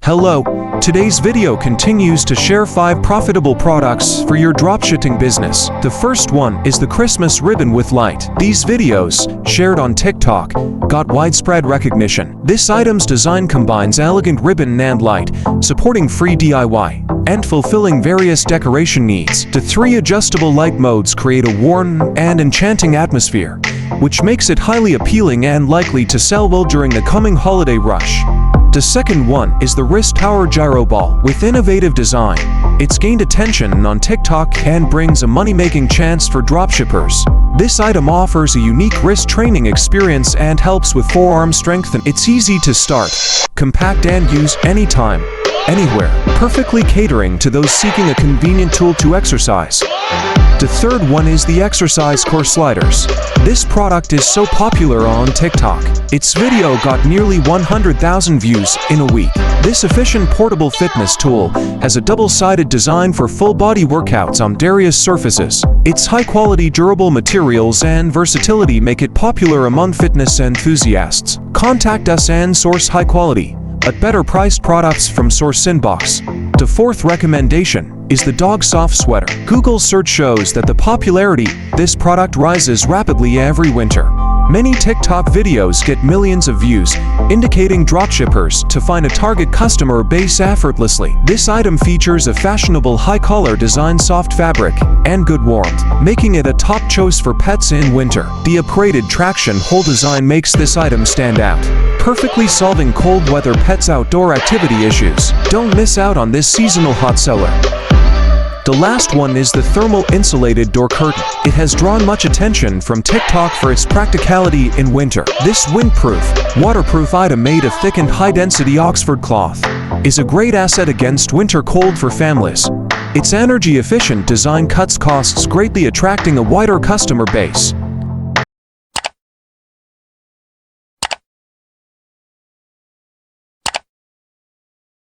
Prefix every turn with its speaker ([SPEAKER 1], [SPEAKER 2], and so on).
[SPEAKER 1] Hello, today's video continues to share 5 profitable products for your dropshipping business. The first one is the Christmas ribbon with light. These videos, shared on TikTok, got widespread recognition. This item's design combines elegant ribbon and light, supporting free DIY and fulfilling various decoration needs. The 3 adjustable light modes create a warm and enchanting atmosphere, which makes it highly appealing and likely to sell well during the coming holiday rush. The second one is the wrist power gyro ball. With innovative design, it's gained attention on TikTok and brings a money-making chance for dropshippers. This item offers a unique wrist training experience and helps with forearm strength, and it's easy to start, compact and use anytime, anywhere, perfectly catering to those seeking a convenient tool to exercise. The third one is the exercise core sliders. This product is so popular on TikTok. Its video got nearly 100,000 views in a week. This efficient portable fitness tool has a double-sided design for full-body workouts on various surfaces. Its high-quality durable materials and versatility make it popular among fitness enthusiasts. Contact us and source high-quality, at better-priced products from SourcinBox. The fourth recommendation is the dog soft sweater. Google search shows that the popularity of this product rises rapidly every winter. Many TikTok videos get millions of views, indicating dropshippers to find a target customer base effortlessly. This item features a fashionable high-collar design, soft fabric, and good warmth, making it a top choice for pets in winter. The upgraded traction hole design makes this item stand out, perfectly solving cold weather pets' outdoor activity issues. Don't miss out on this seasonal hot seller. The last one is the thermal insulated door curtain. It has drawn much attention from TikTok for its practicality in winter. This windproof, waterproof item made of thick and high-density Oxford cloth is a great asset against winter cold for families. Its energy-efficient design cuts costs greatly, attracting a wider customer base.